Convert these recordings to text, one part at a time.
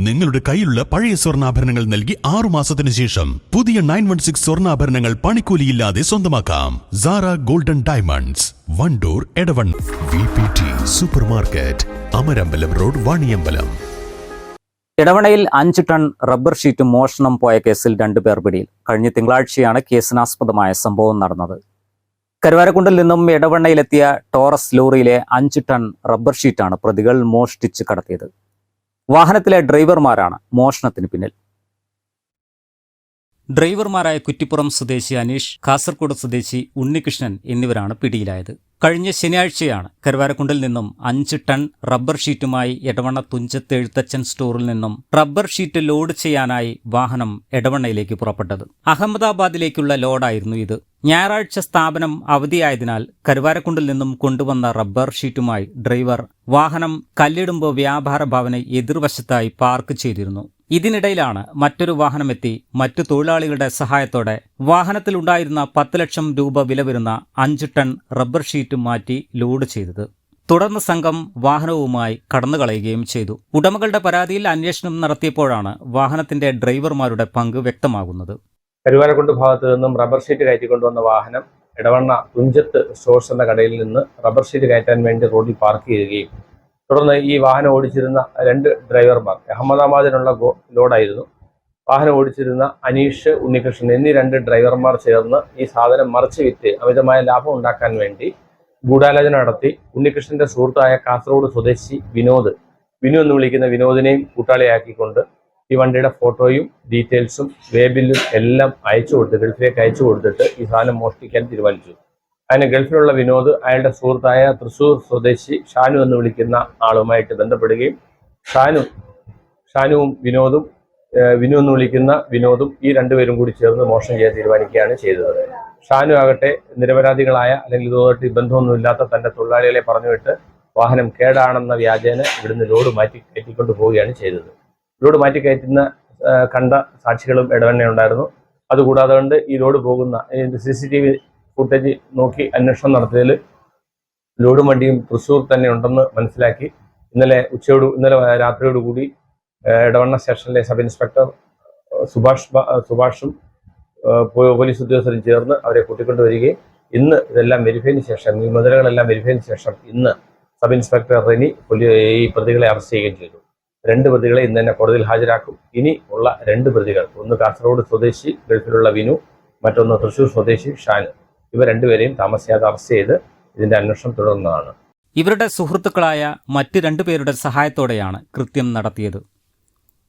നിങ്ങളുടെ കയ്യിലുള്ള പഴയ സ്വർണ്ണാഭരണങ്ങൾ നൽകി 6 മാസത്തിന് ശേഷം പുതിയ 916 സ്വർണ്ണാഭരണങ്ങൾ പണിക്കൂലിയില്ലാതെ സ്വന്തമാക്കാം. Sara golden diamonds, Vandoor, Edavanna. VPT super market, Amarambalam road, Vaniyambalam. എടവണ്ണയിൽ 5 ടൺ റബ്ബർ ഷീറ്റ് മോഷണം പോയ കേസിൽ 2 പേർ പിടിയിൽ. കഴിഞ്ഞ തിങ്കളാഴ്ചയാണ് കേസിനാസ്പദമായ സംഭവം നടന്നത്. കരുവാരക്കുണ്ടിൽ നിന്നും എടവണ്ണയിലെത്തിയ ടോറസ് ലോറിയിലെ 5 ടൺ റബ്ബർ ഷീറ്റാണ് പ്രതികൾ മോഷ്ടിച്ച് കടത്തിയത്. വാഹനത്തിലെ ഡ്രൈവർമാരാണ് മോഷണത്തിന് പിന്നിൽ. ഡ്രൈവർമാരായ കുറ്റിപ്പുറം സ്വദേശി അനീഷ്, കാസർഗോഡ് സ്വദേശി ഉണ്ണികൃഷ്ണൻ എന്നിവരാണ് പിടിയിലായത്. കഴിഞ്ഞ ശനിയാഴ്ചയാണ് കരുവാരക്കുണ്ടിൽ നിന്നും 5 ടൺ റബ്ബർ ഷീറ്റുമായി എടവണ്ണ തുഞ്ചത്ത് എഴുത്തച്ഛൻ സ്റ്റോറിൽ നിന്നും റബ്ബർ ഷീറ്റ് ലോഡ് ചെയ്യാനായി വാഹനം എടവണ്ണയിലേക്ക് പുറപ്പെട്ടത്. അഹമ്മദാബാദിലേക്കുള്ള ലോഡായിരുന്നു ഇത്. ഞായറാഴ്ച സ്ഥാപനം അവധിയായതിനാൽ കരുവാരക്കുണ്ടിൽ നിന്നും കൊണ്ടുവന്ന റബ്ബർ ഷീറ്റുമായി ഡ്രൈവർ വാഹനം കല്ലിടുമ്പ് വ്യാപാര ഭവന് എതിർവശത്തായി പാർക്ക് ചെയ്തിരുന്നു. ഇതിനിടയിലാണ് മറ്റൊരു വാഹനമെത്തി മറ്റു തൊഴിലാളികളുടെ സഹായത്തോടെ വാഹനത്തിലുണ്ടായിരുന്ന 10 ലക്ഷം രൂപ വില വരുന്ന 5 ടൺ റബ്ബർ ഷീറ്റ് മാറ്റി ലോഡ് ചെയ്തത്. തുടർന്ന് സംഘം വാഹനവുമായി കടന്നുകളയുകയും ചെയ്തു. ഉടമകളുടെ പരാതിയിൽ അന്വേഷണം നടത്തിയപ്പോഴാണ് വാഹനത്തിന്റെ ഡ്രൈവർമാരുടെ പങ്ക് വ്യക്തമാകുന്നത്. കരുവാരക്കുണ്ട് ഭാഗത്ത് നിന്നും റബ്ബർ ഷീറ്റ് കയറ്റിക്കൊണ്ടുവന്ന വാഹനം എടവണ്ണ തുഞ്ചത്ത് സ്റ്റോഴ്സ് എന്ന കടയിൽ നിന്ന് റബ്ബർ ഷീറ്റ് കയറ്റാൻ വേണ്ടി റോഡിൽ പാർക്ക് ചെയ്യുകയും തുടർന്ന് ഈ വാഹനം ഓടിച്ചിരുന്ന 2 ഡ്രൈവർമാർ, അഹമ്മദാബാദിനുള്ള ലോഡായിരുന്നു, വാഹനം ഓടിച്ചിരുന്ന അനീഷ്, ഉണ്ണികൃഷ്ണൻ എന്നീ 2 ഡ്രൈവർമാർ ചേർന്ന് ഈ സാധനം മറിച്ച് വിറ്റ് അമിതമായ ലാഭം ഉണ്ടാക്കാൻ വേണ്ടി ഗൂഢാലോചന നടത്തി. ഉണ്ണികൃഷ്ണന്റെ സുഹൃത്തായ കാസർഗോഡ് സ്വദേശി വിനു എന്ന് വിളിക്കുന്ന വിനോദിനെയും കൂട്ടാളിയാക്കിക്കൊണ്ട് ഈ വണ്ടിയുടെ ഫോട്ടോയും ഡീറ്റെയിൽസും വേബില്ലും എല്ലാം ഗൾഫിലേക്ക് അയച്ചു കൊടുത്തിട്ട് ഈ സാധനം മോഷ്ടിക്കാൻ തീരുമാനിച്ചു. അതിന് ഗൾഫിലുള്ള വിനോദ് അയാളുടെ സുഹൃത്തായ തൃശ്ശൂർ സ്വദേശി ഷാനു എന്ന് വിളിക്കുന്ന ആളുമായിട്ട് ബന്ധപ്പെടുകയും ഷാനുവും വിനു എന്ന് വിളിക്കുന്ന വിനോദും ഈ 2 പേരും കൂടി ചേർന്ന് മോഷണം ചെയ്യാൻ തീരുമാനിക്കുകയാണ് ചെയ്തത്. ഷാനു ആകട്ടെ നിരപരാധികളായ അല്ലെങ്കിൽ ഇതുമായിട്ട് ബന്ധമൊന്നുമില്ലാത്ത തന്റെ തൊഴിലാളികളെ പറഞ്ഞുവിട്ട് വാഹനം കേടാണെന്ന വ്യാജേന ഇവിടുന്ന് ലോഡ് മാറ്റി കയറ്റിക്കൊണ്ട് പോവുകയാണ് ചെയ്തത്. ലോഡ് മാറ്റി കയറ്റുന്ന കണ്ട സാക്ഷികളും എടവണ്ണയുണ്ടായിരുന്നു. അതുകൂടാതെ കൊണ്ട് ഈ ലോഡ് പോകുന്ന CCTV ഫുട്ടേജ് നോക്കി അന്വേഷണം നടത്തിയതിൽ ലോഡും വണ്ടിയും തൃശ്ശൂർ തന്നെ ഉണ്ടെന്ന് മനസ്സിലാക്കി ഇന്നലെ രാത്രിയോടുകൂടി എടവണ്ണ സ്റ്റേഷനിലെ സബ് ഇൻസ്പെക്ടർ സുഭാഷും പോലീസ് ഉദ്യോഗസ്ഥരും ചേർന്ന് അവരെ കൂട്ടിക്കൊണ്ടുവരികയും ഇന്ന് ഇതെല്ലാം വെരിഫൈന് ശേഷം ഈ മുതലുകളെല്ലാം വെരിഫൈന് ശേഷം ഇന്ന് സബ് ഇൻസ്പെക്ടർ റെനി ഈ പ്രതികളെ അറസ്റ്റ് ചെയ്യുകയും ചെയ്തു. 2 പ്രതികളെ ഇന്ന് തന്നെ കോടതിയിൽ ഹാജരാക്കും. ഇനി ഉള്ള 2 പ്രതികൾ, ഒന്ന് കാസർഗോഡ് സ്വദേശി ഗൾഫിലുള്ള വിനു, മറ്റൊന്ന് തൃശ്ശൂർ സ്വദേശി ഷാനു, ഇവർ 2 പേരെയും താമസിയാതെ അറസ്റ്റ് ചെയ്ത് ഇതിന്റെ അന്വേഷണം തുടർന്നതാണ്. ഇവരുടെ സുഹൃത്തുക്കളായ മറ്റ് 2 പേരുടെ സഹായത്തോടെയാണ് കൃത്യം നടത്തിയത്.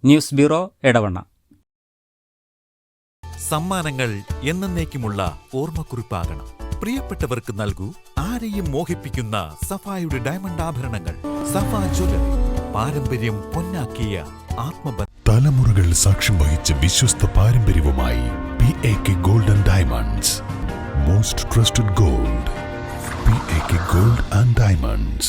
News bureau, Edavanna. സമ്മാനങ്ങൾ എന്നേക്കുമുള്ള ഓർമ്മക്കുറിപ്പാകണം. പ്രിയപ്പെട്ടവർക്ക് നൽകൂ ആരെയും മോഹിപ്പിക്കുന്ന സഫായുടെ ഡയമണ്ട് ആഭരണങ്ങൾ. സഫ ജ്വല്ലറി, പാരമ്പര്യം പൊന്നാക്കിയ ആത്മബന്ധം. തലമുറകൾ സാക്ഷ്യം വഹിച്ച വിശ്വസ്ത പാരമ്പര്യവുമായി PAK golden diamonds. Most trusted gold. PAK Gold and Diamonds.